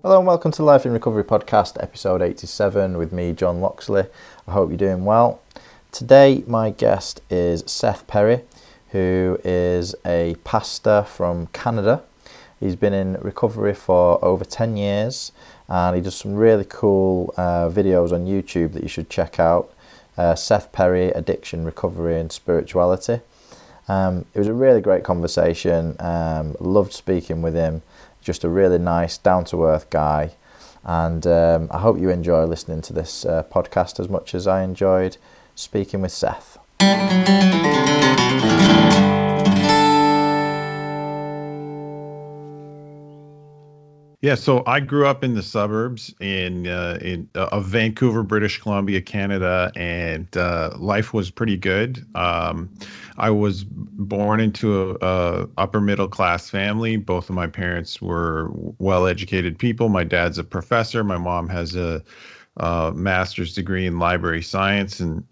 Hello and welcome to the Life in Recovery podcast, episode 87 with me, John Loxley. I hope you're doing well. Today my guest is Seth Perry, who is a pastor from Canada. He's been in recovery for over 10 years and he does some really cool videos on YouTube that you should check out. Seth Perry, Addiction, Recovery and Spirituality. It was a really great conversation. Loved speaking with him. Just a really nice, down-to-earth guy. And I hope you enjoy listening to this podcast as much as I enjoyed speaking with Seth. Yeah, so I grew up in the suburbs of Vancouver, British Columbia, Canada, and life was pretty good. I was born into a upper middle class family. Both of my parents were well-educated people. My dad's a professor. My mom has a master's degree in library science, and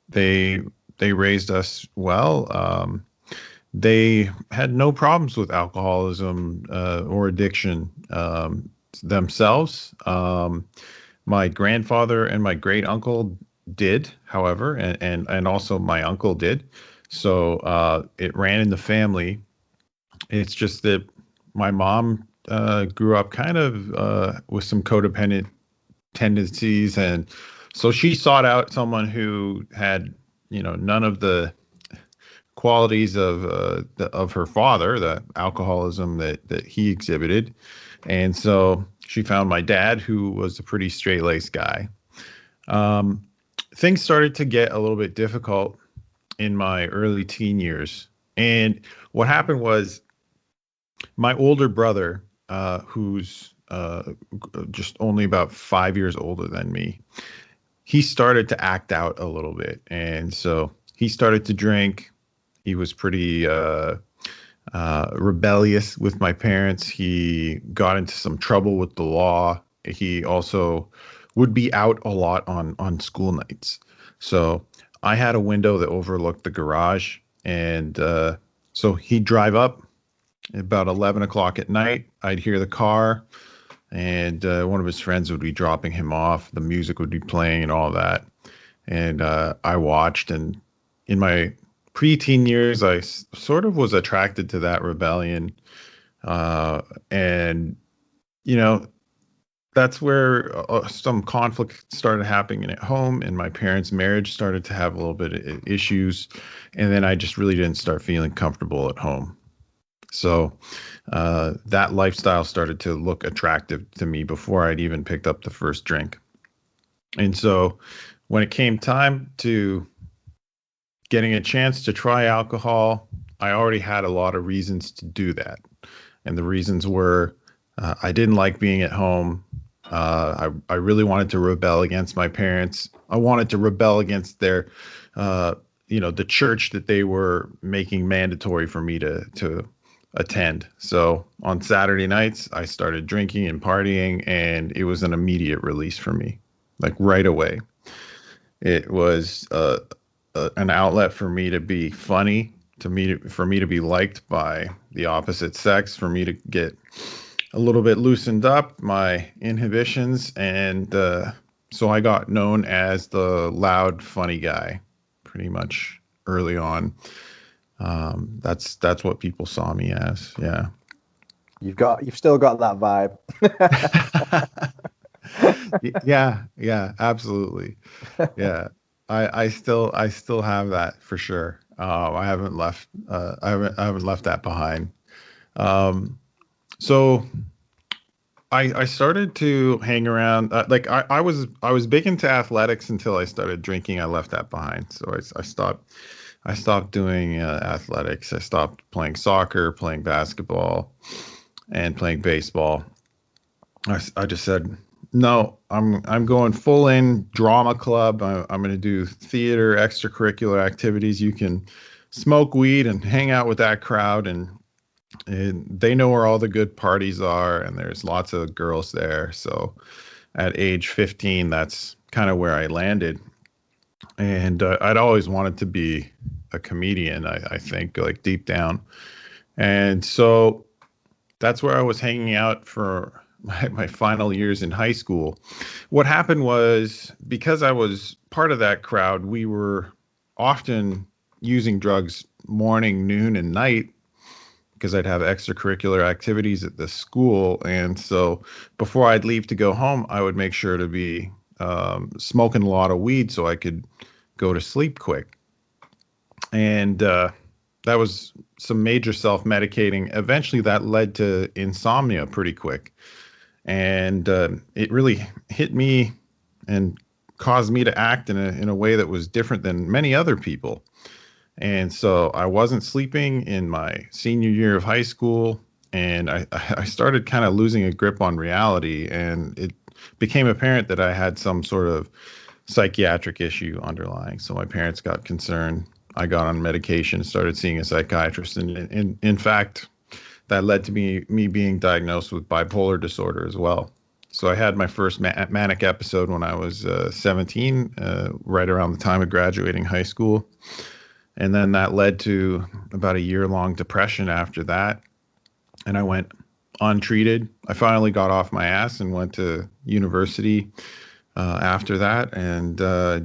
they raised us well. They had no problems with alcoholism or addiction themselves. My grandfather and my great uncle did, however, and also my uncle did. So it ran in the family. It's just that my mom grew up kind of with some codependent tendencies, and so she sought out someone who had, none of the qualities of her father, the alcoholism that he exhibited. And so she found my dad, who was a pretty straight-laced guy. Things started to get a little bit difficult in my early teen years. And what happened was my older brother, who's just only about 5 years older than me, he started to act out a little bit. And so he started to drink. He was pretty rebellious with my parents. He got into some trouble with the law. He also would be out a lot on school nights. So I had a window that overlooked the garage. And so he'd drive up about 11 o'clock at night. I'd hear the car and one of his friends would be dropping him off. The music would be playing and all that. And I watched, and in my preteen years, I sort of was attracted to that rebellion. And, that's where some conflict started happening at home, and my parents' marriage started to have a little bit of issues. And then I just really didn't start feeling comfortable at home. So that lifestyle started to look attractive to me before I'd even picked up the first drink. And so when it came time to getting a chance to try alcohol, I already had a lot of reasons to do that. And the reasons were I didn't like being at home. I really wanted to rebel against my parents. I wanted to rebel against their, the church that they were making mandatory for me to attend. So on Saturday nights, I started drinking and partying, and it was an immediate release for me, like right away. It was an outlet for me to be funny, for me to be liked by the opposite sex, for me to get a little bit loosened up, my inhibitions, and so I got known as the loud, funny guy pretty much early on. That's what people saw me as. Yeah. You've still got that vibe. Yeah, absolutely. Yeah. I still have that for sure. I haven't left that behind. So I started to hang around. I was big into athletics until I started drinking. I left that behind. So I stopped doing athletics. I stopped playing soccer, playing basketball, and playing baseball. I just said, no, I'm going full in drama club. I'm going to do theater, extracurricular activities. You can smoke weed and hang out with that crowd, and they know where all the good parties are, and there's lots of girls there. So at age 15, that's kind of where I landed. And I'd always wanted to be a comedian, I think, like deep down. And so that's where I was hanging out for my final years in high school. What happened was, because I was part of that crowd, we were often using drugs morning, noon, and night, because I'd have extracurricular activities at the school. And so before I'd leave to go home, I would make sure to be smoking a lot of weed so I could go to sleep quick. And that was some major self-medicating. Eventually, that led to insomnia pretty quick. And it really hit me and caused me to act in a way that was different than many other people. And so I wasn't sleeping in my senior year of high school, and I started kind of losing a grip on reality, and it became apparent that I had some sort of psychiatric issue underlying. So my parents got concerned. I got on medication, started seeing a psychiatrist, and in fact, that led to me being diagnosed with bipolar disorder as well. So I had my first manic episode when I was 17, right around the time of graduating high school. And then that led to about a year-long depression after that. And I went untreated. I finally got off my ass and went to university after that, and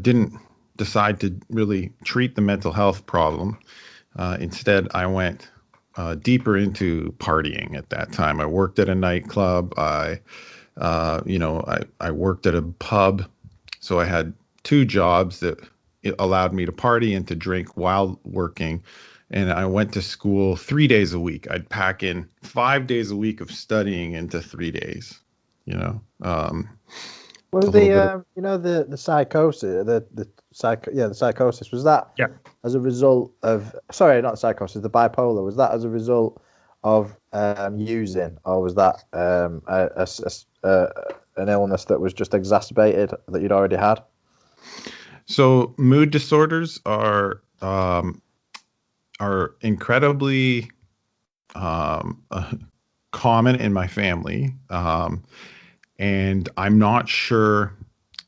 didn't decide to really treat the mental health problem. Instead, I went deeper into partying at that time. I worked at a nightclub. I worked at a pub. So I had two jobs that it allowed me to party and to drink while working. And I went to school 3 days a week. I'd pack in 5 days a week of studying into 3 days, you know. Was the psychosis, the psychosis, was that as a result of, sorry, not psychosis, the bipolar, was that as a result of using, or was that an illness that was just exacerbated that you'd already had? So mood disorders are incredibly common in my family, and I'm not sure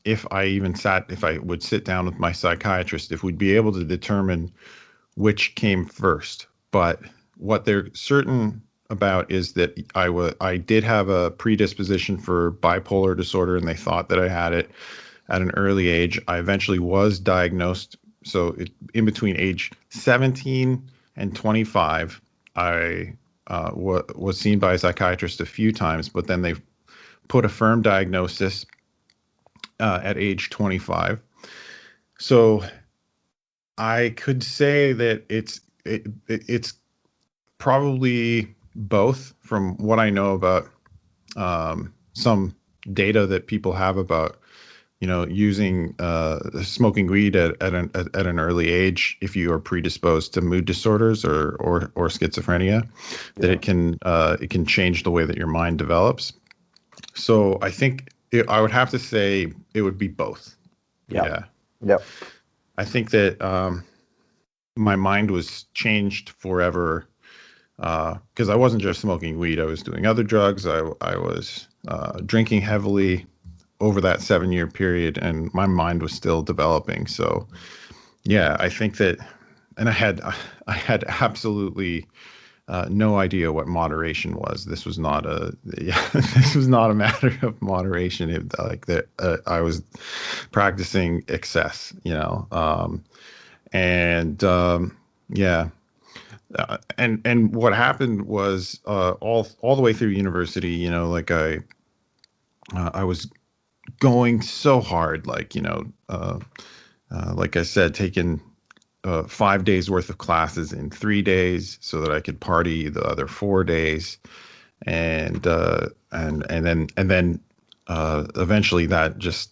if I would sit down with my psychiatrist, if we'd be able to determine which came first. But what they're certain about is that I did have a predisposition for bipolar disorder, and they thought that I had it at an early age. I eventually was diagnosed. So in between age 17 and 25, I was seen by a psychiatrist a few times, but then they put a firm diagnosis at age 25. So I could say that it's probably both, from what I know about some data that people have about using smoking weed at an early age, if you are predisposed to mood disorders or schizophrenia, that it can change the way that your mind develops. So I think I would have to say it would be both. Yeah. I think that my mind was changed forever, because I wasn't just smoking weed. I was doing other drugs. I was drinking heavily over that 7-year period, and my mind was still developing. So yeah, I think that, and I had absolutely no idea what moderation was. This was not this was not a matter of moderation. I was practicing excess, and what happened was all the way through university, I was going so hard, like I said, taking 5 days worth of classes in 3 days so that I could party the other 4 days, and then eventually that just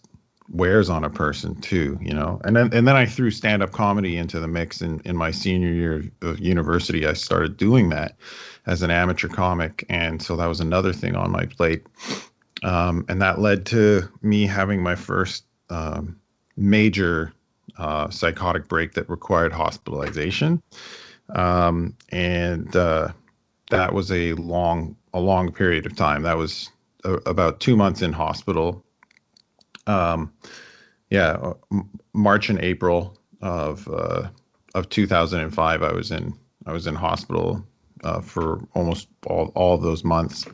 wears on a person too, and then I threw stand-up comedy into the mix in my senior year of university. I started doing that as an amateur comic, and so that was another thing on my plate. And that led to me having my first major psychotic break that required hospitalization. And that was a long period of time. That was about 2 months in hospital. March and April of 2005, I was in hospital for almost all of those months.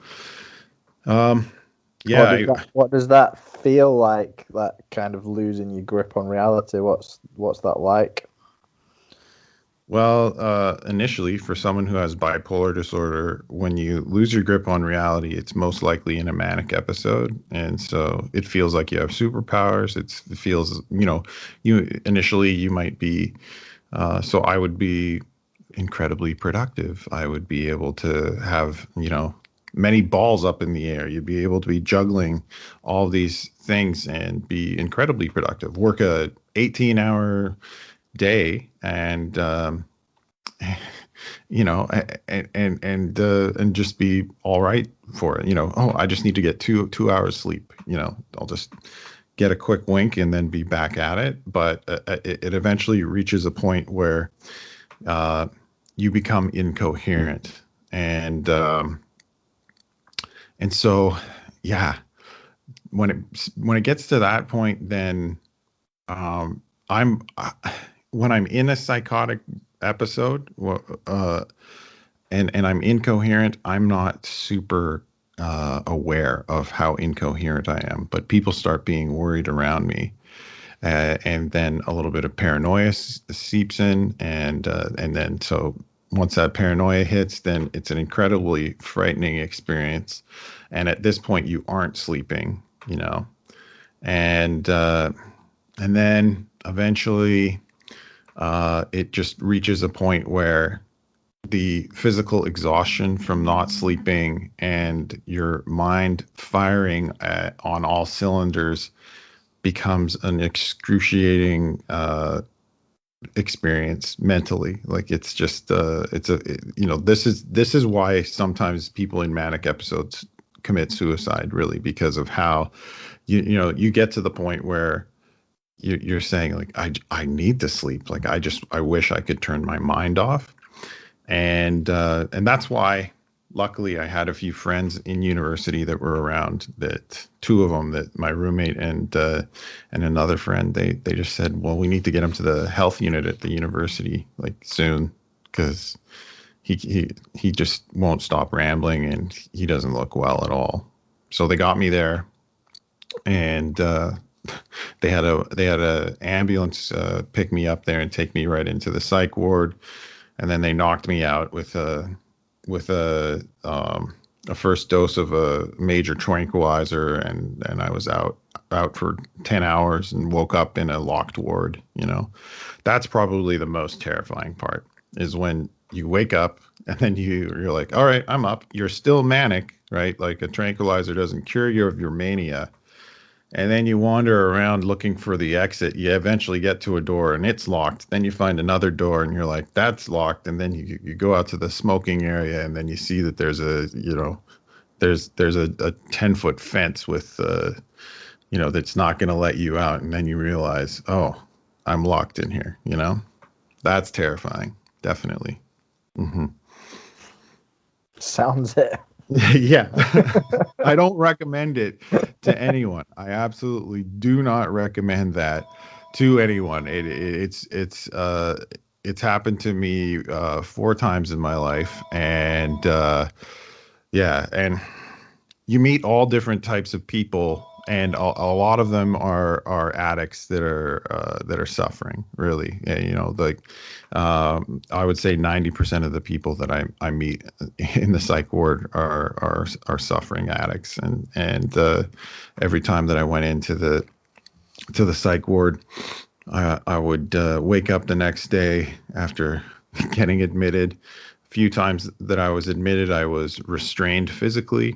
Yeah, What does that feel like? That kind of losing your grip on reality. What's that like? well, initially, for someone who has bipolar disorder, when you lose your grip on reality, it's most likely in a manic episode, and so it feels like you have superpowers. It feels, you might be. So I would be incredibly productive. I would be able to have, many balls up in the air. You'd be able to be juggling all these things and be incredibly productive. Work a 18-hour day and and just be all right for it. Oh, I just need to get two hours sleep. I'll just get a quick wink and then be back at it. But it eventually reaches a point where you become incoherent, and so yeah, when it gets to that point, then I'm when I'm in a psychotic episode, and I'm incoherent, I'm not super aware of how incoherent I am, but people start being worried around me. And then a little bit of paranoia seeps in, and then so once that paranoia hits, then it's an incredibly frightening experience. And at this point, you aren't sleeping, and then eventually, it just reaches a point where the physical exhaustion from not sleeping and your mind firing on all cylinders becomes an excruciating experience mentally. Like it's just this is why sometimes people in manic episodes commit suicide, really, because of how you get to the point where you're saying, like, I need to sleep. Like I wish I could turn my mind off. And that's why, luckily, I had a few friends in university that were around. That two of them, that my roommate and another friend, they just said, well, we need to get him to the health unit at the university, like, soon, because he just won't stop rambling and he doesn't look well at all. So they got me there, and they had a ambulance pick me up there and take me right into the psych ward. And then they knocked me out with a first dose of a major tranquilizer, and I was out for 10 hours and woke up in a locked ward. That's probably the most terrifying part, is when you wake up and then you're like, all right, I'm up. You're still manic, right? Like, a tranquilizer doesn't cure you of your mania. And then you wander around looking for the exit. You eventually get to a door and it's locked. Then you find another door and you're like, that's locked. And then you go out to the smoking area, and then you see that there's a 10-foot fence with, that's not going to let you out. And then you realize, oh, I'm locked in here. That's terrifying. Definitely. Mm-hmm. Sounds it. Yeah. I don't recommend it to anyone. I absolutely do not recommend that to anyone. It's happened to me 4 times in my life, and yeah, and you meet all different types of people, and a lot of them are addicts that are suffering, really. Like, I would say 90% of the people that I meet in the psych ward are suffering addicts, and every time that I went into the psych ward, I would wake up the next day after getting admitted. A few times that I was admitted, I was restrained physically.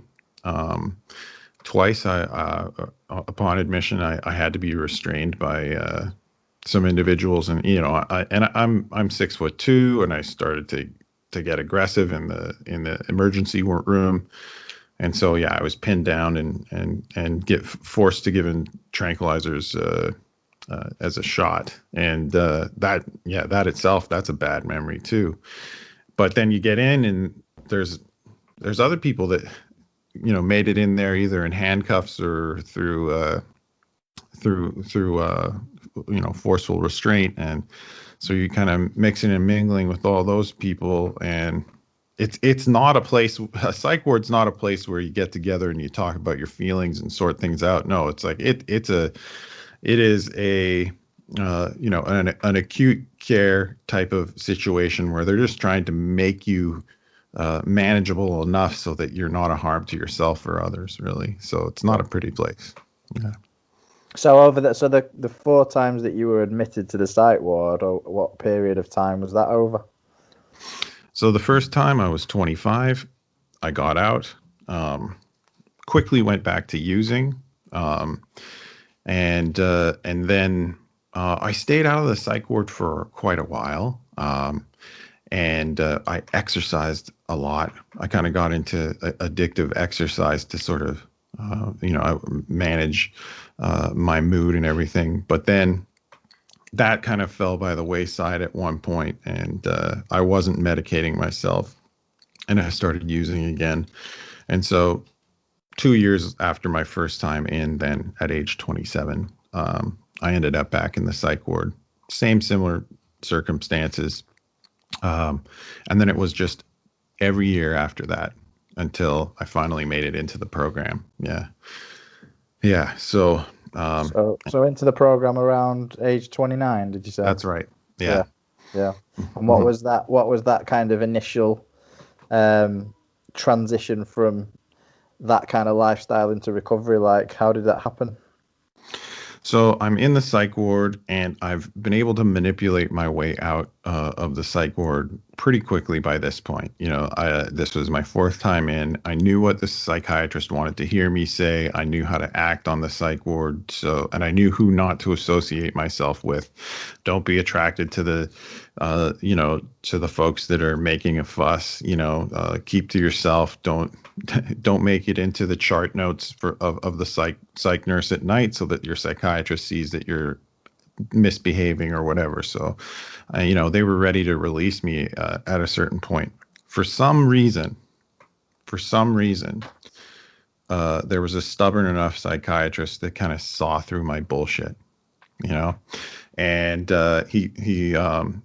Twice, upon admission, I had to be restrained by some individuals, and I'm 6'2", and I started to get aggressive in the emergency room, and so yeah, I was pinned down and get forced to give in tranquilizers as a shot, and that itself, that's a bad memory too. But then you get in, and there's other people that made it in there either in handcuffs or through forceful restraint, and so you kind of mixing and mingling with all those people, and it's not a place. A psych ward's not a place where you get together and you talk about your feelings and sort things out. No, it's like it is a an acute care type of situation where they're just trying to make you manageable enough so that you're not a harm to yourself or others, really. So it's not a pretty place. Yeah. So the 4 times that you were admitted to the psych ward, or what period of time was that over? So the first time I was 25, I got out, quickly went back to using, and then I stayed out of the psych ward for quite a while, and I exercised a lot. I kind of got into addictive exercise to sort of manage my mood and everything. But then that kind of fell by the wayside at one point, and I wasn't medicating myself, and I started using again. And so 2 years after my first time in, then at age 27, I ended up back in the psych ward. Similar circumstances. And then it was just every year after that until I finally made it into the program. Yeah. Yeah. So into the program around age 29, did you say? That's right. Yeah. Yeah. And what was that kind of initial transition from that kind of lifestyle into recovery like? How did that happen? So I'm in the psych ward, and I've been able to manipulate my way out of the psych ward pretty quickly by this point. This was my 4th time in. I knew what the psychiatrist wanted to hear me say. I knew how to act on the psych ward. And I knew who not to associate myself with. Don't be attracted to the, to the folks that are making a fuss. Keep to yourself. Don't make it into the chart notes of the psych nurse at night, so that your psychiatrist sees that you're misbehaving or whatever. So, they were ready to release me at a certain point. For some reason, there was a stubborn enough psychiatrist that kind of saw through my bullshit, and he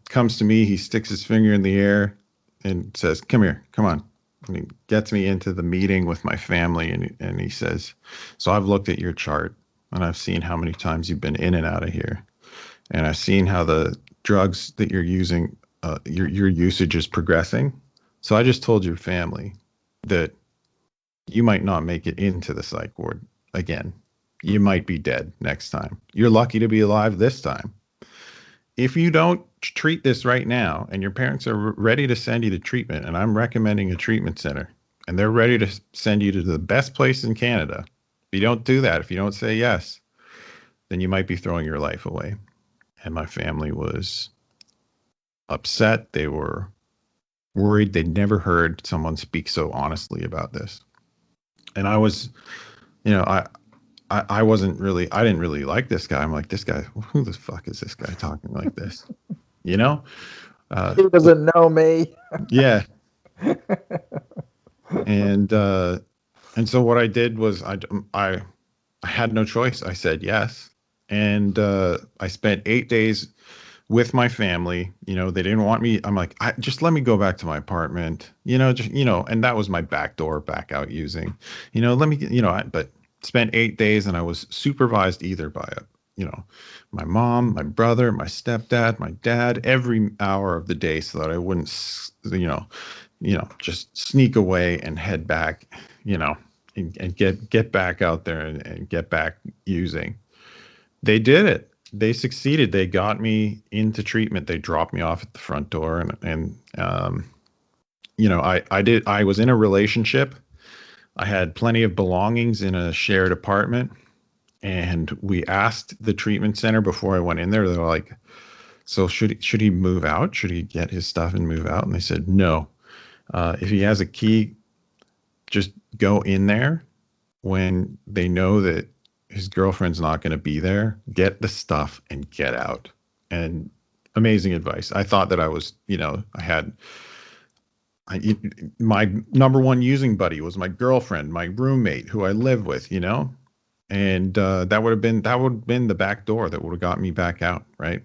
comes to me, he sticks his finger in the air and says, "Come here, come on." And he gets me into the meeting with my family, and he says, "So I've looked at your chart, and I've seen how many times you've been in and out of here. And I've seen how the drugs that you're using, your usage is progressing. So I just told your family that you might not make it into the psych ward again. You might be dead next time. You're lucky to be alive this time. If you don't treat this right now, and your parents are ready to send you to treatment, and I'm recommending a treatment center, and they're ready to send you to the best place in Canada, if you don't do that, if you don't say yes, then you might be throwing your life away." And my family was upset. They were worried. They'd never heard someone speak so honestly about this. And I was, I wasn't really, I didn't really like this guy. I'm like, this guy, who the fuck is this guy talking like this? He doesn't know me. Yeah. And so what I did was I had no choice. I said yes. And I spent 8 days with my family. They didn't want me. I'm like, just let me go back to my apartment, and that was my back door back out using, let me, but spent 8 days, and I was supervised either by my mom, my brother, my stepdad, my dad, every hour of the day, so that I wouldn't, just sneak away and head back, and get back out there and get back using. They did it. They succeeded. They got me into treatment. They dropped me off at the front door, and I was in a relationship. I had plenty of belongings in a shared apartment, and we asked the treatment center before I went in there. They were like, "So should he move out? Should he get his stuff and move out?" And they said, "No. If he has a key, just go in there when they know that his girlfriend's not going to be there, get the stuff and get out." And amazing advice. I thought that I was, my number one using buddy was my girlfriend, my roommate who I live with, and that would have been the back door that would have got me back out. Right.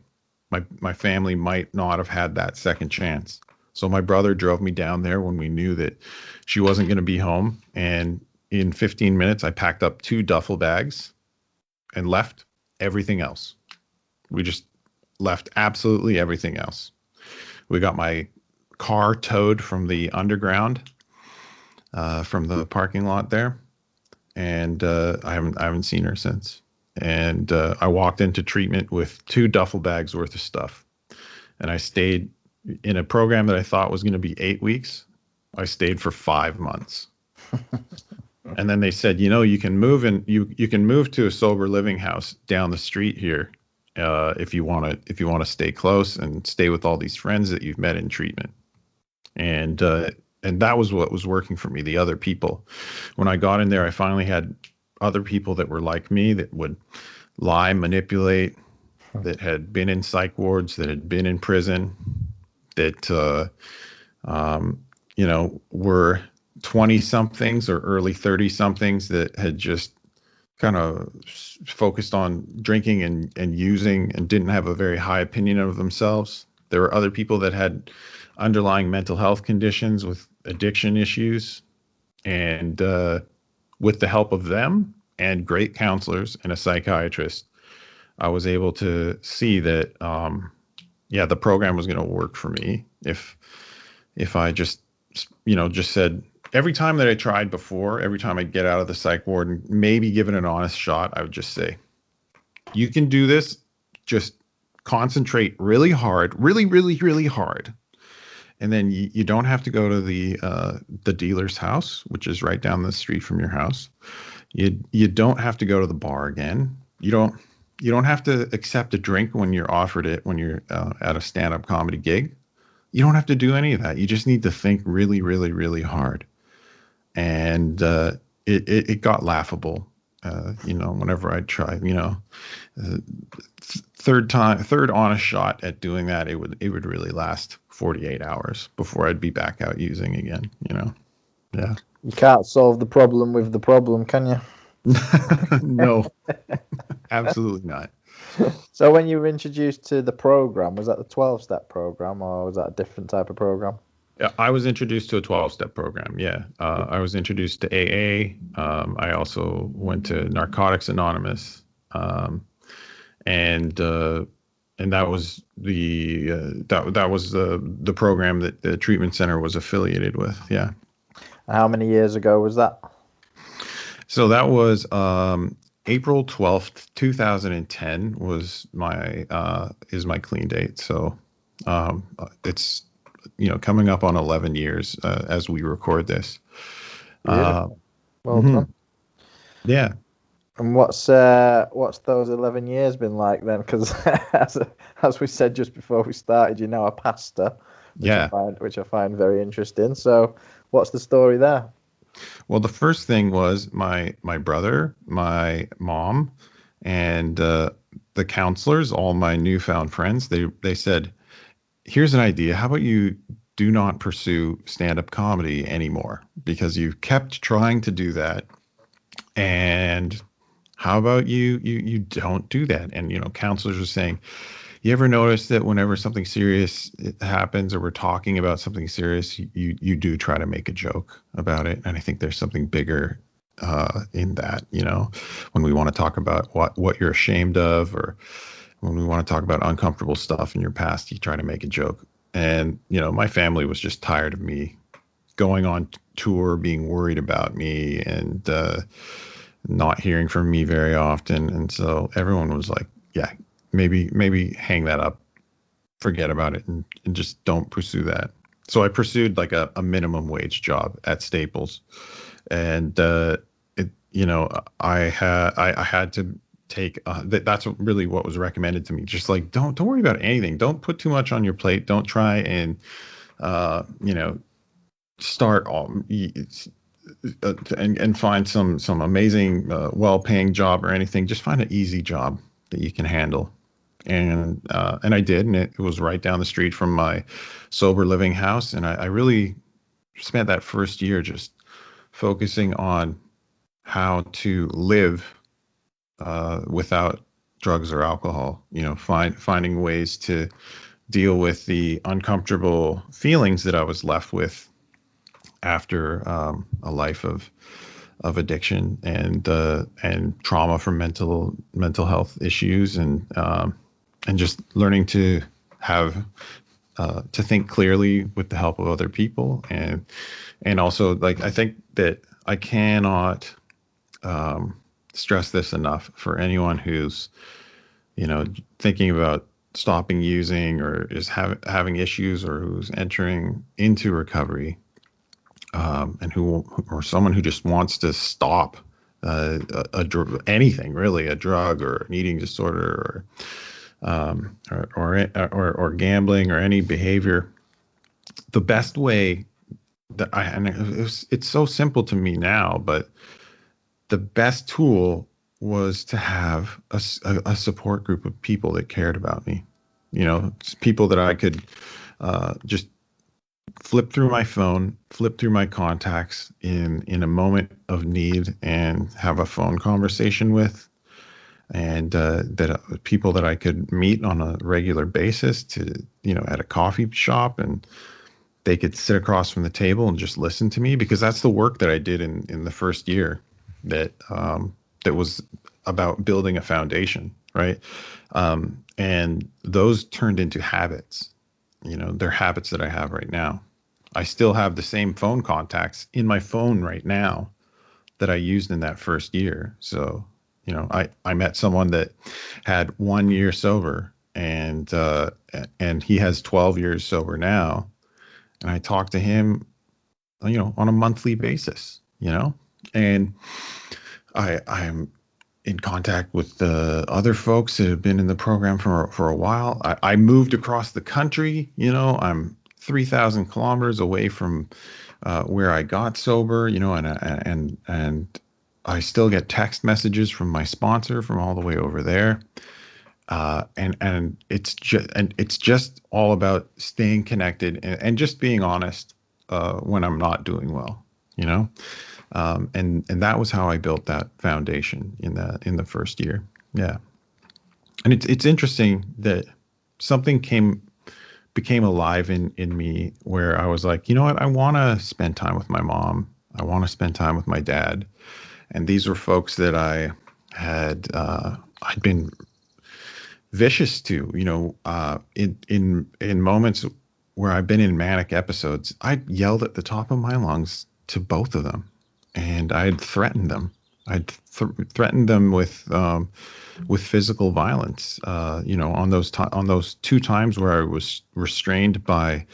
My family might not have had that second chance. So my brother drove me down there when we knew that she wasn't going to be home. And in 15 minutes, I packed up 2 duffel bags and left everything else. We just left absolutely everything else. We got my car towed from the underground, from the parking lot there. And I haven't seen her since. And I walked into treatment with 2 duffel bags worth of stuff. And I stayed in a program that I thought was going to be 8 weeks. I stayed for 5 months. And then they said, you can move you can move to a sober living house down the street here, if you want to stay close and stay with all these friends that you've met in treatment. And that was what was working for me. The other people, when I got in there, I finally had other people that were like me, that would lie, manipulate, that had been in psych wards, that had been in prison, that were 20 somethings or early 30 somethings that had just kind of focused on drinking and using and didn't have a very high opinion of themselves. There were other people that had underlying mental health conditions with addiction issues. And with the help of them and great counselors and a psychiatrist, I was able to see that, the program was going to work for me if I just said, every time that I tried before, every time I'd get out of the psych ward and maybe give it an honest shot, I would just say, you can do this. Just concentrate really hard, really, really, really hard. And then you don't have to go to the dealer's house, which is right down the street from your house. You don't have to go to the bar again. You don't have to accept a drink when you're offered it when you're at a stand-up comedy gig. You don't have to do any of that. You just need to think really, really, really hard. And it got laughable. Whenever I try, third honest shot at doing that, it would really last 48 hours before I'd be back out using again. Yeah. You can't solve the problem with the problem, can you? No, absolutely not. So when you were introduced to the program, was that the 12-step program or was that a different type of program? Yeah, I was introduced to a 12-step program. Yeah. I was introduced to AA. I also went to Narcotics Anonymous. And that was the program that the treatment center was affiliated with. Yeah. How many years ago was that? So that was April 12th, 2010 was my clean date. So it's coming up on 11 years as we record this. Well done. Yeah. And what's those 11 years been like then? Because as we said just before we started, you're now a pastor, which I find very interesting. So what's the story there? Well, the first thing was my brother, my mom, and the counselors, all my newfound friends. They said, here's an idea. How about you do not pursue stand-up comedy anymore because you kept trying to do that, and how about you don't do that? And counselors are saying, you ever notice that whenever something serious happens or we're talking about something serious, you do try to make a joke about it? And I think there's something bigger in that, when we want to talk about what you're ashamed of, or when we want to talk about uncomfortable stuff in your past, you try to make a joke. And, my family was just tired of me going on tour, being worried about me, and not hearing from me very often. And so everyone was like, yeah, maybe hang that up, forget about it, and just don't pursue that. So I pursued like a minimum wage job at Staples. And, I had to take, that's really what was recommended to me. Just like, don't worry about anything. Don't put too much on your plate. Don't try and, start and find some amazing, well-paying job or anything. Just find an easy job that you can handle. And I did, and it was right down the street from my sober living house. And I really spent that first year just focusing on how to live without drugs or alcohol. Finding ways to deal with the uncomfortable feelings that I was left with after a life of addiction and trauma from mental health issues, and just learning to have to think clearly with the help of other people, and also, like, I think that I cannot stress this enough for anyone who's thinking about stopping using, or is having issues, or who's entering into recovery, and or someone who just wants to stop anything really, a drug or an eating disorder, or gambling, or any behavior. The best way that it's so simple to me now, but the best tool was to have a support group of people that cared about me. People that I could just flip through my phone, flip through my contacts in a moment of need, and have a phone conversation with, and that people that I could meet on a regular basis at a coffee shop, and they could sit across from the table and just listen to me, because that's the work that I did in the first year that was about building a foundation, right? And those turned into habits. They're habits that I have right now. I still have the same phone contacts in my phone right now that I used in that first year. So, I met someone that had 1 year sober, and he has 12 years sober now. And I talk to him, on a monthly basis, and I'm in contact with the other folks that have been in the program for a while. I moved across the country. I'm 3,000 kilometers away from where I got sober. And I still get text messages from my sponsor from all the way over there. And it's just all about staying connected, and just being honest when I'm not doing well. And that was how I built that foundation in the first year. Yeah. And it's interesting that something became alive in me, where I was like, you know what, I want to spend time with my mom. I want to spend time with my dad. And these were folks that I'd been vicious to, in moments where I've been in manic episodes. I yelled at the top of my lungs to both of them, and I'd threatened them. I'd threatened them with physical violence. On those 2 times where I was restrained by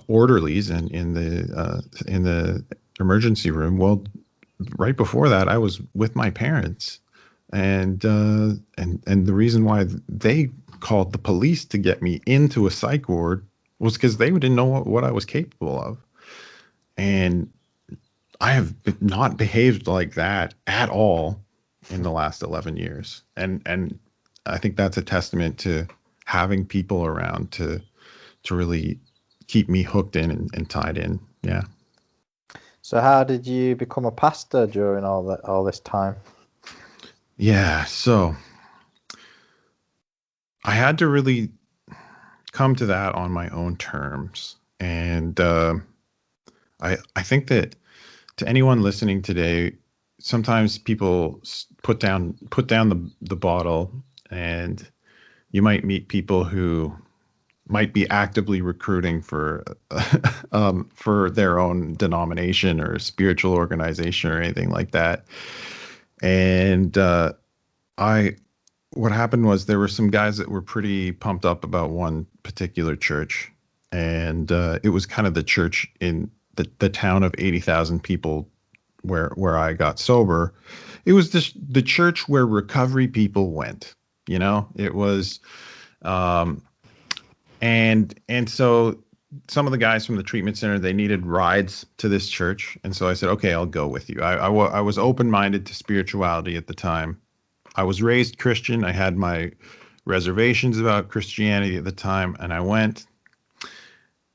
orderlies in the emergency room. Well, right before that, I was with my parents, and the reason why they called the police to get me into a psych ward was because they didn't know what I was capable of. And I have not behaved like that at all in the last 11 years. And I think that's a testament to having people around to really keep me hooked in and tied in. Yeah. So how did you become a pastor during all this time? Yeah. So I had to really come to that on my own terms. And I think that to anyone listening today, sometimes people put down the bottle, and you might meet people who might be actively recruiting for their own denomination or spiritual organization or anything like that. And what happened was, there were some guys that were pretty pumped up about one particular church, and it was kind of the church in the town of 80,000 people where I got sober. It was the church where recovery people went. It was, and so some of the guys from the treatment center, they needed rides to this church, and so I said, okay, I'll go with you. I was open-minded to spirituality at the time. I was raised Christian. I had my reservations about Christianity at the time, and I went.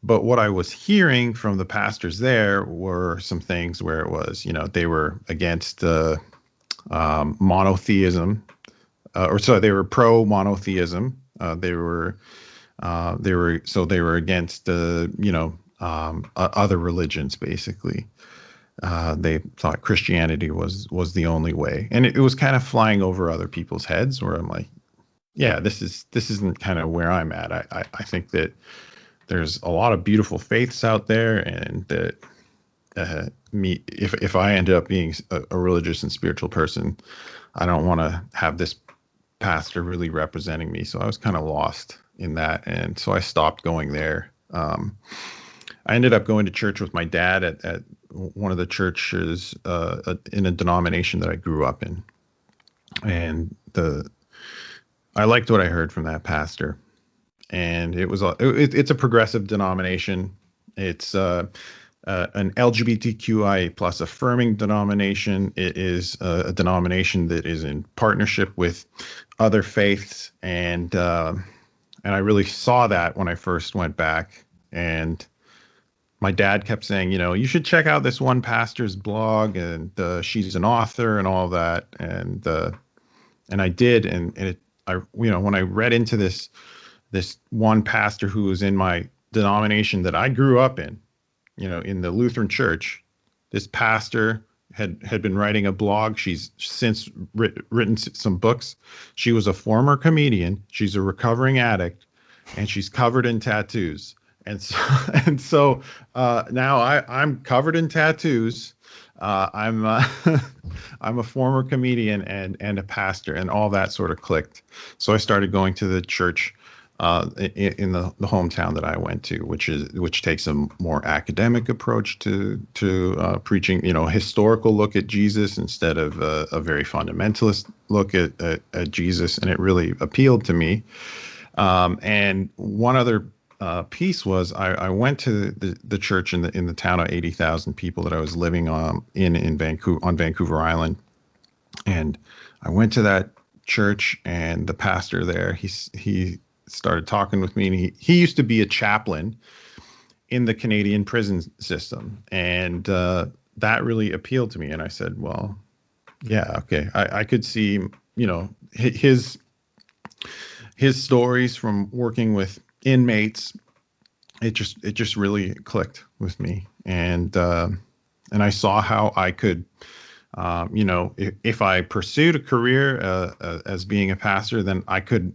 But what I was hearing from the pastors there were some things where it was, they were against monotheism, they were pro monotheism. They were They were against other religions basically. They thought Christianity was the only way, and it was kind of flying over other people's heads. Where I'm like, yeah, this isn't kind of where I'm at. I think that there's a lot of beautiful faiths out there, and that if I ended up being a religious and spiritual person, I don't want to have this pastor really representing me. So I was kind of lost in that, and so I stopped going there. I ended up going to church with my dad at one of the churches in a denomination that I grew up in, and I liked what I heard from that pastor. And it's a progressive denomination. It's an LGBTQI plus affirming denomination. It is a denomination that is in partnership with other faiths, and I really saw that when I first went back. And my dad kept saying, you should check out this one pastor's blog, and she's an author and all that, and I did, and when I read into this one pastor who was in my denomination that I grew up in, in the Lutheran church. This pastor had been writing a blog. She's since written some books. She was a former comedian. She's a recovering addict, and she's covered in tattoos. And so now I'm covered in tattoos. I'm I'm a former comedian and a pastor, and all that sort of clicked. So I started going to the church in the hometown that I went to, which takes a more academic approach to preaching, historical look at Jesus instead of a very fundamentalist look at Jesus, and it really appealed to me. And one other piece was I went to the church in the town of 80,000 people that I was living in Vancouver, on Vancouver Island, and I went to that church, and the pastor there, he started talking with me, and he used to be a chaplain in the Canadian prison system, and that really appealed to me. And I said, well, yeah, okay, I could see, his stories from working with inmates. It just really clicked with me, and I saw how I could, if I pursued a career as being a pastor, then I could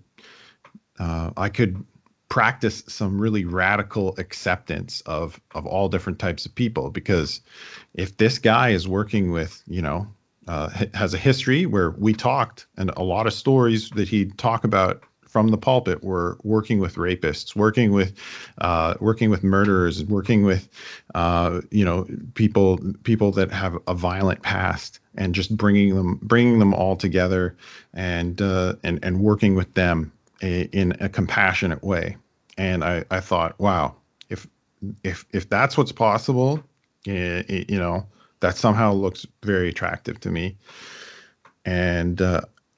practice some really radical acceptance of all different types of people. Because if this guy is working with, has a history where we talked, and a lot of stories that he'd talk about from the pulpit were working with rapists, working with murderers, working with, people that have a violent past, and just bringing them all together, and working with them in a compassionate way. And I thought, wow, if that's what's possible, that somehow looks very attractive to me. And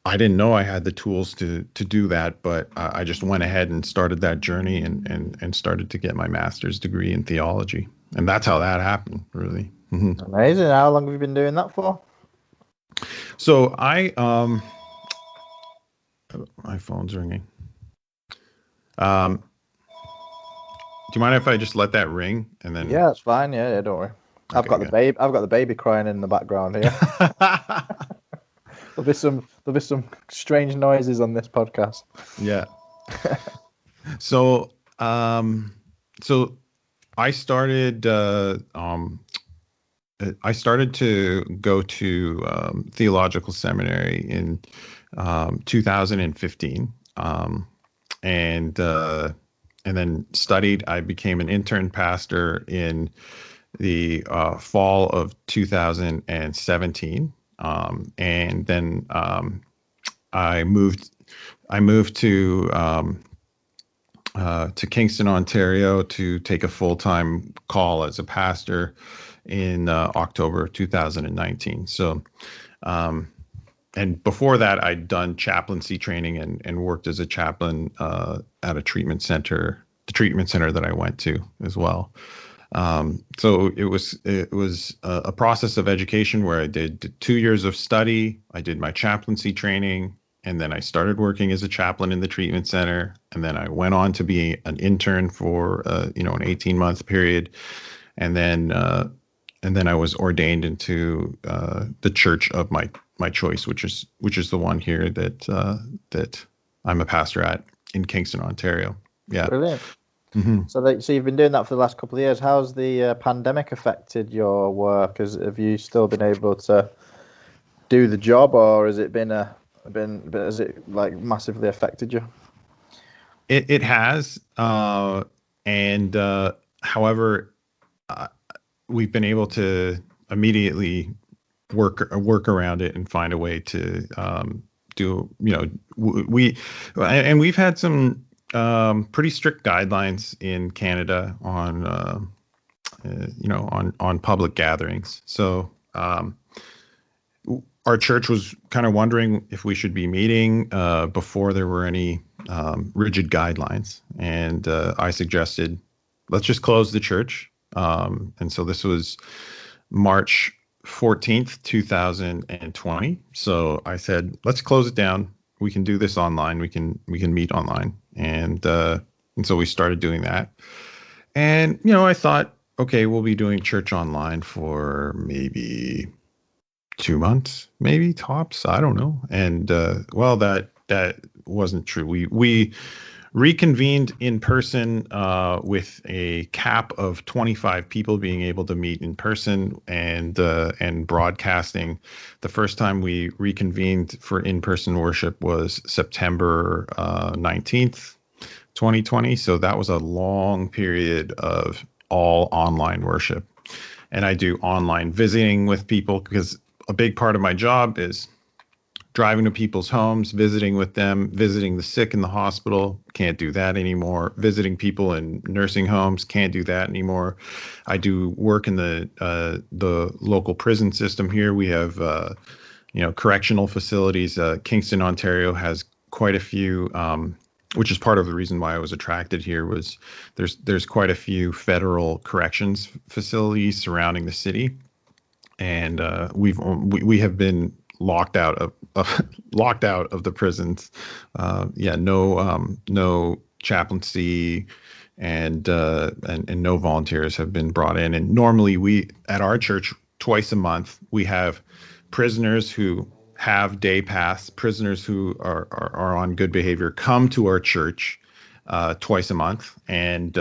I didn't know I had the tools to do that, but I just went ahead and started that journey, and started to get my master's degree in theology. And that's how that happened, really. Mm-hmm. Amazing. How long have you been doing that for? So my phone's ringing. Do you mind if I just let that ring and then? Yeah, that's fine. Yeah, don't worry. Okay, I've got the baby crying in the background here. There'll be some strange noises on this podcast. Yeah. So I started to go to theological seminary in 2015. And then studied. I became an intern pastor in the fall of 2017, and then I moved to Kingston, Ontario, to take a full-time call as a pastor in October of 2019. So. And before that, I'd done chaplaincy training and worked as a chaplain at a treatment center, the treatment center that I went to as well. So it was a process of education where I did 2 years of study. I did my chaplaincy training, and then I started working as a chaplain in the treatment center, and then I went on to be an intern for an 18-month period, and then I was ordained into the church of my choice, which is the one here that I'm a pastor at in Kingston, Ontario. Yeah. Brilliant. Mm-hmm. So you've been doing that for the last couple of years. How's the pandemic affected your work? Have you still been able to do the job, or has it has it like massively affected you? It has, and however, we've been able to immediately work around it and find a way to do. We've had some pretty strict guidelines in Canada on on public gatherings. So our church was kind of wondering if we should be meeting before there were any rigid guidelines. And I suggested, let's just close the church. And so this was March 14th, 2020. So I said, let's close it down. We can do this online. We can meet online. And so we started doing that. And, I thought, okay, we'll be doing church online for maybe 2 months, maybe tops. I don't know. And well, that wasn't true. We reconvened in person with a cap of 25 people being able to meet in person and broadcasting. The first time we reconvened for in-person worship was September 19th, 2020. So that was a long period of all online worship. And I do online visiting with people because a big part of my job is driving to people's homes, visiting with them, visiting the sick in the hospital. Can't do that anymore. Visiting people in nursing homes. Can't do that anymore. I do work in the local prison system here. We have correctional facilities. Kingston, Ontario has quite a few, which is part of the reason why I was attracted here. Was there's quite a few federal corrections facilities surrounding the city, and we have been locked out of the prisons. No chaplaincy and no volunteers have been brought in. And normally we at our church twice a month we have prisoners who have day pass, prisoners who are on good behavior come to our church twice a month and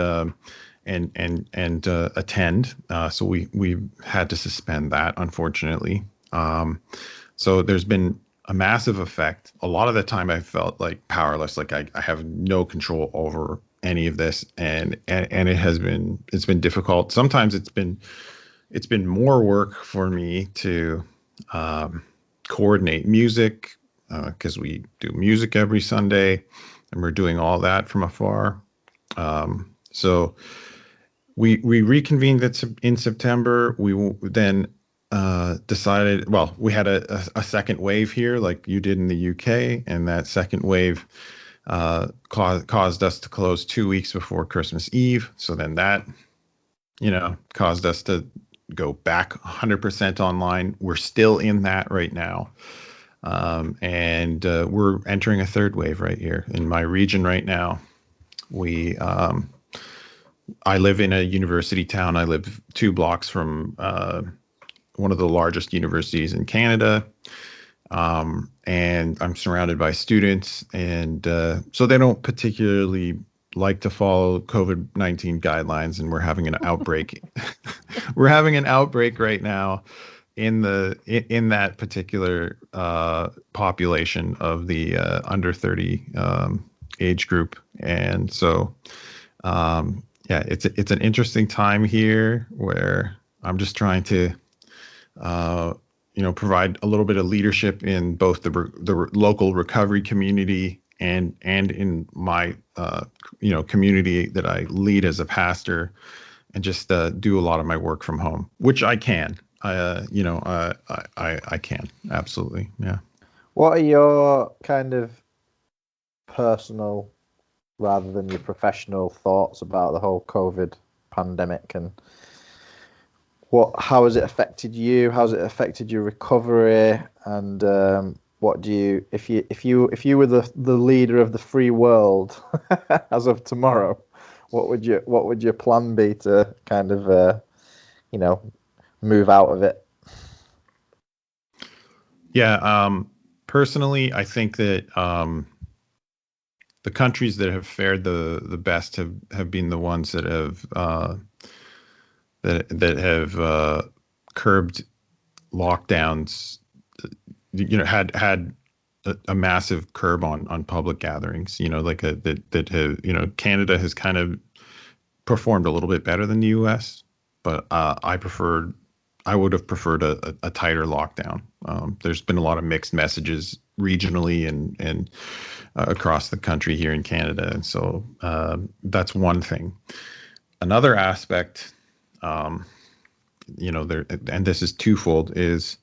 attend. So we had to suspend that, unfortunately. So there's been a massive effect. A lot of the time I felt like powerless, like I have no control over any of this, and it's been difficult. Sometimes it's been more work for me to coordinate music because we do music every Sunday, and we're doing all that from afar. So we reconvened in September. We then decided, well, we had a second wave here like you did in the UK, and that second wave caused us to close 2 weeks before Christmas Eve. So then that, caused us to go back 100% online. We're still in that right now. And we're entering a third wave right here in my region right now. I live in a university town. I live 2 blocks from one of the largest universities in Canada. And I'm surrounded by students. And so they don't particularly like to follow COVID-19 guidelines. And we're having an outbreak. We're having an outbreak right now in that particular population of the under 30 age group. And so, it's an interesting time here where I'm just trying to, provide a little bit of leadership in both the local recovery community and in my, community that I lead as a pastor, and just do a lot of my work from home, which I can. I can absolutely. Yeah. What are your kind of personal, rather than your professional, thoughts about the whole COVID pandemic, and how has it affected you? How's it affected your recovery? And what do you if you were the leader of the free world as of tomorrow, what would your plan be to kind of you know move out of it? Yeah, personally, I think that the countries that have fared the best have been the ones that have curbed lockdowns. Had a massive curb on public gatherings. Like that have Canada has kind of performed a little bit better than the U.S., but I would have preferred a tighter lockdown. There's been a lot of mixed messages regionally and across the country here in Canada, and so that's one thing. Another aspect, there, and this is twofold, is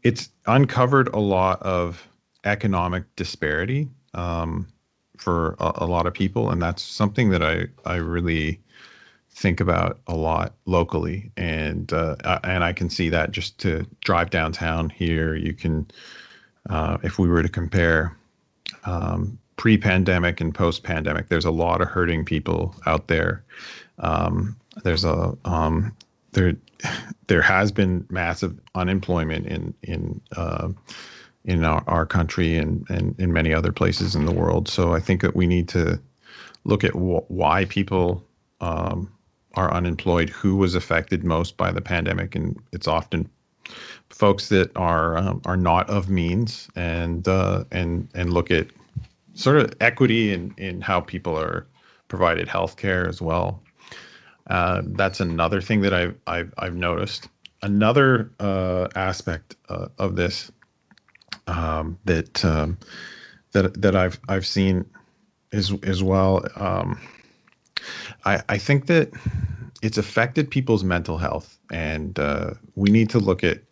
it's uncovered a lot of economic disparity for a lot of people, and that's something that I really think about a lot locally, and I can see that just to drive downtown here. You can, if we were to compare pre-pandemic and post-pandemic, there's a lot of hurting people out there. There's a there has been massive unemployment in our country and in many other places in the world. So I think that we need to look at why people are unemployed, who was affected most by the pandemic, and it's often folks that are not of means, and look at sort of equity in how people are provided health care as well. That's another thing that I've noticed. Another aspect of this that I've seen as well. I think that it's affected people's mental health, and we need to look at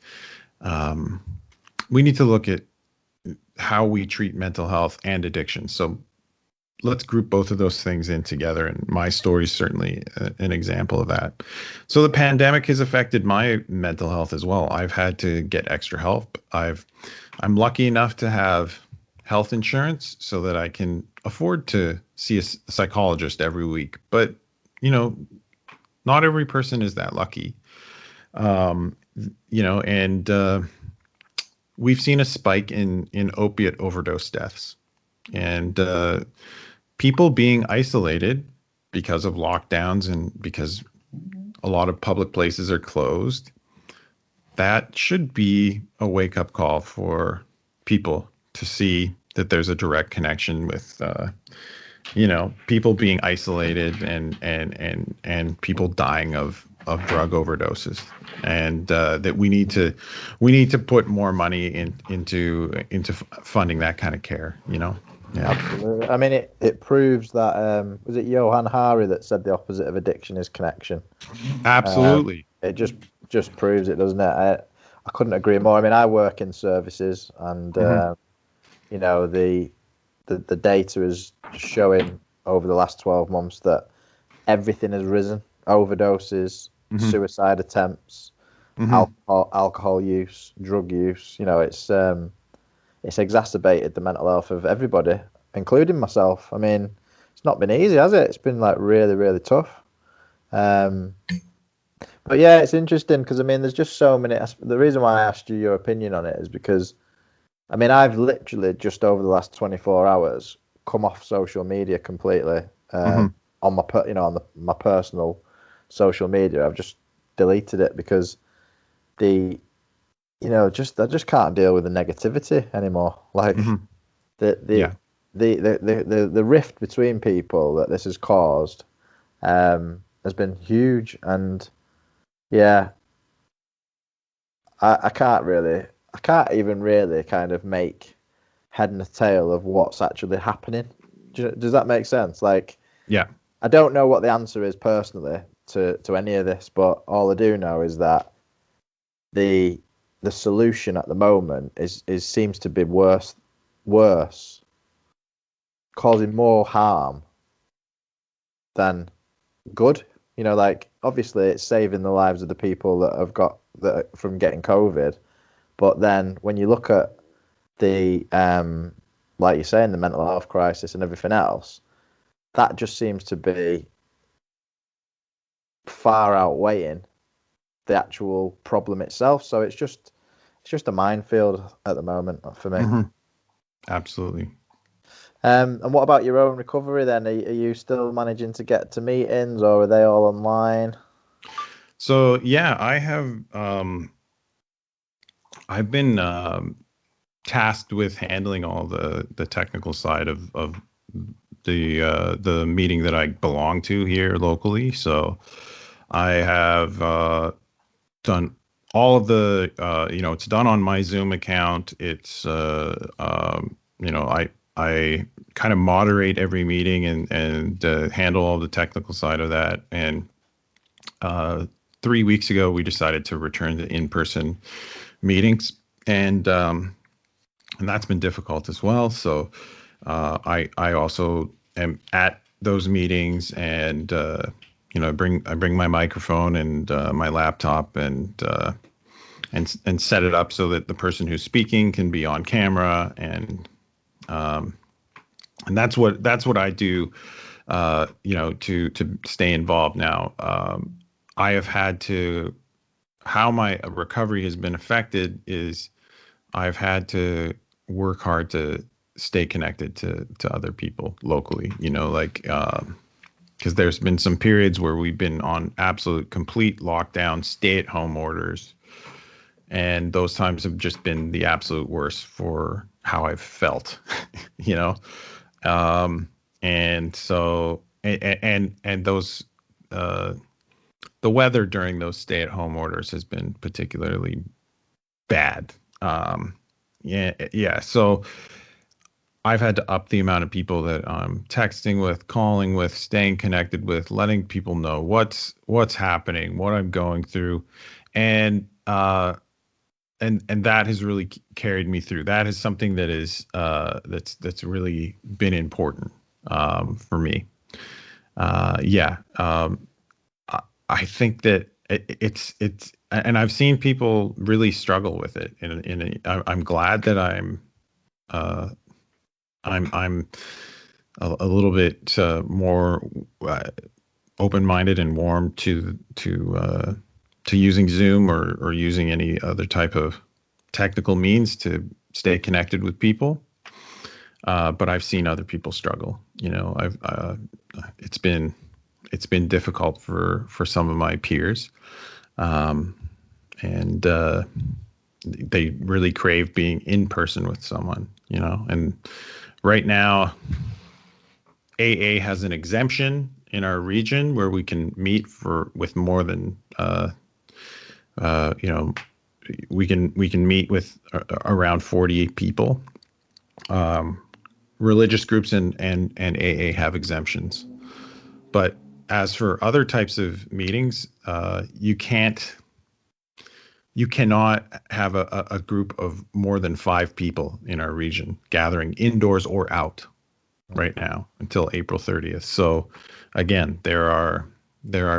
how we treat mental health and addiction. So let's group both of those things in together, and my story is certainly an example of that. So the pandemic has affected my mental health as well. I've had to get extra help. I'm lucky enough to have health insurance so that I can afford to see a psychologist every week. But, not every person is that lucky. And we've seen a spike in opiate overdose deaths, and people being isolated because of lockdowns and because a lot of public places are closed. That should be a wake-up call for people to see that there's a direct connection with people being isolated and people dying of drug overdoses, and that we need to put more money into funding that kind of care. Yeah. Absolutely. I mean, it proves that was it Johann Hari that said the opposite of addiction is connection. Absolutely. It just proves it, doesn't it? I couldn't agree more. I mean, I work in services, and the data is showing over the last 12 months that everything has risen: overdoses, suicide attempts, alcohol use, drug use. It's exacerbated the mental health of everybody, including myself. I mean, it's not been easy, has it? It's been like really, really tough. But yeah, it's interesting because I mean, there's just so many. The reason why I asked you your opinion on it is because, I mean, I've literally just over the last 24 hours come off social media completely. On my personal social media, I've just deleted it because I just can't deal with the negativity anymore. Like the rift between people that this has caused has been huge, and I can't even really kind of make head and tail of what's actually happening. Does that make sense? Like, yeah, I don't know what the answer is personally to any of this, but all I do know is that the solution at the moment is seems to be worse, causing more harm than good. Like, obviously it's saving the lives of the people that have got that from getting COVID, but then when you look at the like you're saying, the mental health crisis and everything else, that just seems to be far outweighing the actual problem itself. So it's just a minefield at the moment for me. Mm-hmm. Absolutely. And what about your own recovery then? Are you still managing to get to meetings, or are they all online? So yeah, I've been tasked with handling all the technical side of the meeting that I belong to here locally. So I have done all of the it's done on my Zoom account. It's I kind of moderate every meeting and handle all the technical side of that. And 3 weeks ago, we decided to return to in-person meetings, and that's been difficult as well. So I also am at those meetings, and I bring my microphone and my laptop and set it up so that the person who's speaking can be on camera, and that's what I do, to stay involved now. I have had to, how my recovery has been affected is I've had to work hard to stay connected to other people locally, because there's been some periods where we've been on absolute complete lockdown, stay at home orders. And those times have just been the absolute worst for how I've felt, you know? And so, and those, the weather during those stay at home orders has been particularly bad. Yeah. So I've had to up the amount of people that I'm texting with, calling with, staying connected with, letting people know what's happening, what I'm going through. And that has really carried me through. That is something that is that's really been important for me. I think that it's and I've seen people really struggle with it. I'm glad that I'm a little bit more open-minded and warm to using Zoom or using any other type of technical means to stay connected with people. But I've seen other people struggle. It's been difficult for some of my peers, and they really crave being in person with someone. And right now, AA has an exemption in our region where we can meet with more than we can meet with around 48 people. Religious groups and AA have exemptions, but as for other types of meetings, you cannot have a group of more than 5 people in our region gathering indoors or out right now until April 30th. So again, there are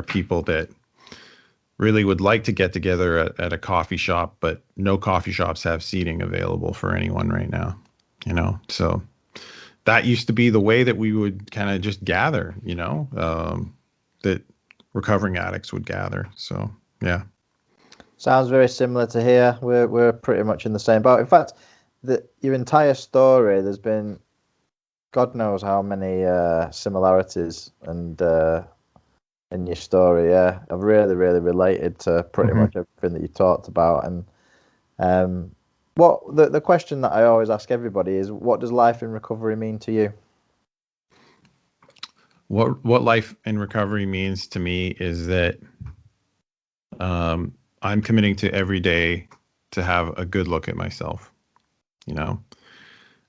people that really would like to get together at a coffee shop, but no coffee shops have seating available for anyone right now. So that used to be the way that we would kind of just gather, that recovering addicts would gather. So, yeah. Sounds very similar to here. We're pretty much in the same boat. In fact, your entire story, there's been God knows how many similarities and in your story. Yeah, I've really, really related to pretty much everything that you talked about. And what the question that I always ask everybody is, what does life in recovery mean to you? What life in recovery means to me is that I'm committing to every day to have a good look at myself.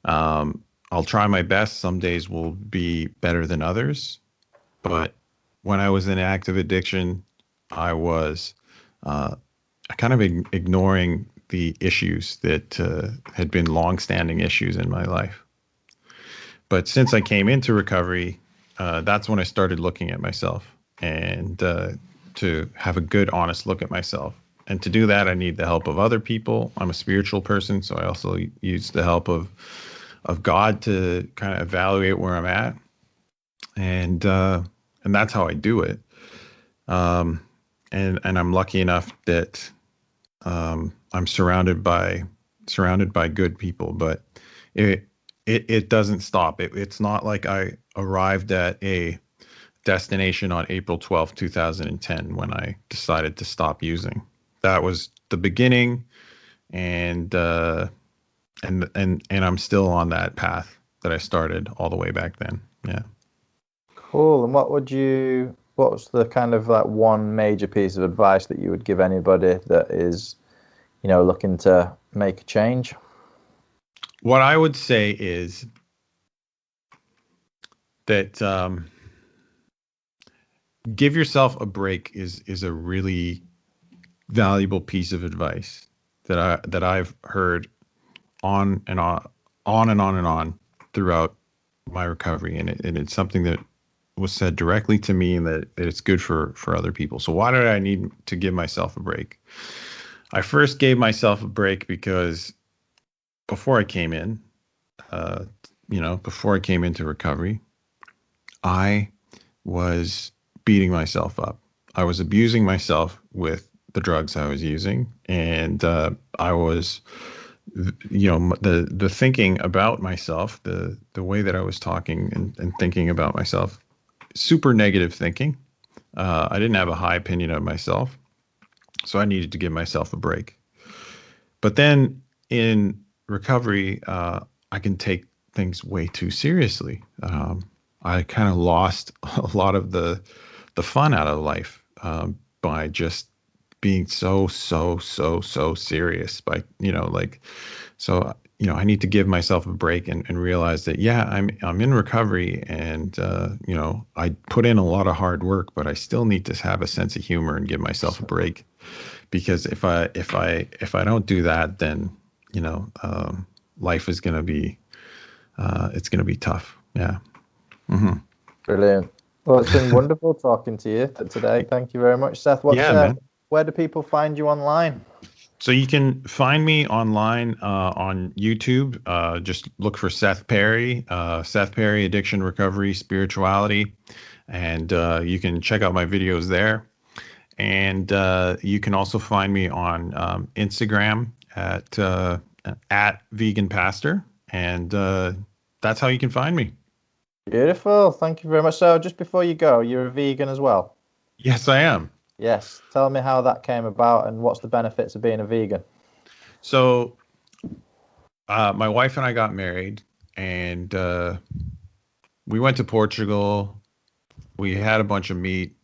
I'll try my best. Some days will be better than others. But when I was in active addiction, I was kind of ignoring the issues that had been longstanding issues in my life. But since I came into recovery, that's when I started looking at myself and to have a good, honest look at myself. And to do that, I need the help of other people. I'm a spiritual person, so I also use the help of God to kind of evaluate where I'm at, and that's how I do it. And I'm lucky enough that I'm surrounded by good people, but it doesn't stop. It's not like I arrived at a destination on April 12th, 2010, when I decided to stop using. That was the beginning, and I'm still on that path that I started all the way back then. Yeah. Cool. And what's the kind of like one major piece of advice that you would give anybody that is, looking to make a change? What I would say is that give yourself a break is a really valuable piece of advice that I've heard on and on throughout my recovery, and it's something that was said directly to me, and that it's good for other people. So why did I need to give myself a break? I first gave myself a break because before I came in, before I came into recovery, I was beating myself up. I was abusing myself with the drugs I was using, and I was, the thinking about myself, the way that I was talking and thinking about myself, super negative thinking. I didn't have a high opinion of myself, so I needed to give myself a break. But then in recovery, I can take things way too seriously. I kind of lost a lot of the fun out of life by just being so serious. I need to give myself a break and realize that, yeah, I'm in recovery, and I put in a lot of hard work, but I still need to have a sense of humor and give myself a break, because if I don't do that, then life is going to be it's going to be tough. Yeah. Mm-hmm. Brilliant. Well, it's been wonderful talking to you today. Thank you very much, Seth. Man. Where do people find you online? So you can find me online on YouTube. Just look for Seth Perry, Addiction, Recovery, Spirituality, and you can check out my videos there. And you can also find me on Instagram at Vegan Pastor, and that's how you can find me. Beautiful. Thank you very much. So just before you go, you're a vegan as well? Yes, I am. Yes. Tell me how that came about and what's the benefits of being a vegan. So my wife and I got married, and we went to Portugal. We had a bunch of meat.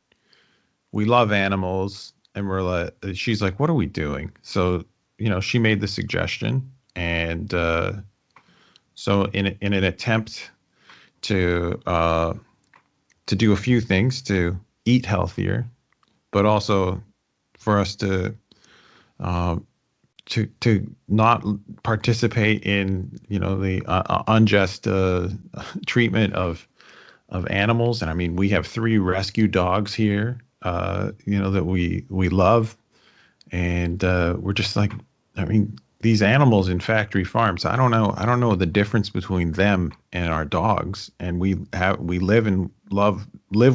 We love animals, and she's like, "What are we doing?" So, she made the suggestion, and so in an attempt to do a few things to eat healthier, but also for us to not participate in the unjust treatment of animals. And I mean, we have 3 rescue dogs here that we love, and we're just like, I mean, these animals in factory farms, I don't know the difference between them and our dogs, and we live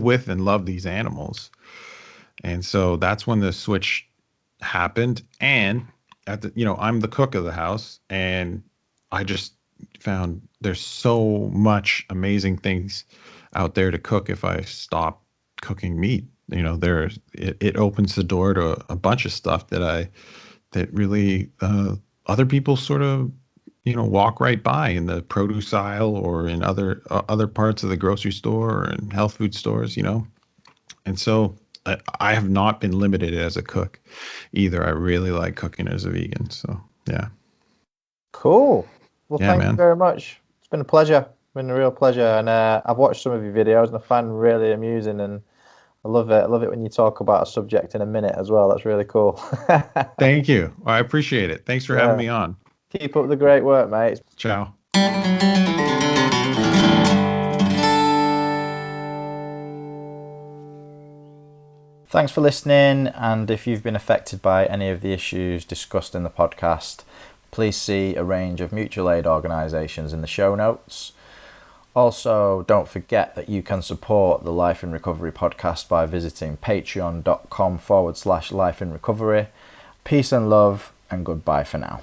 with and love these animals. And so that's when the switch happened. And I'm the cook of the house, and I just found there's so much amazing things out there to cook if I stop cooking meat. It opens the door to a bunch of stuff that really other people sort of walk right by in the produce aisle or in other parts of the grocery store or in health food stores. And so I have not been limited as a cook either. I really like cooking as a vegan. So, yeah. Cool. Well, Yeah, thank man. you very much. It's been a pleasure. It's been a real pleasure. And I've watched some of your videos and I find them really amusing, and I love it. I love it when you talk about a subject in a minute as well. That's really cool. Thank you. I appreciate it. Thanks for having me on. Keep up the great work, mate. Ciao. Thanks for listening, and if you've been affected by any of the issues discussed in the podcast, please see a range of mutual aid organisations in the show notes. Also, don't forget that you can support the Life in Recovery podcast by visiting patreon.com/lifeinrecovery. Peace and love, and goodbye for now.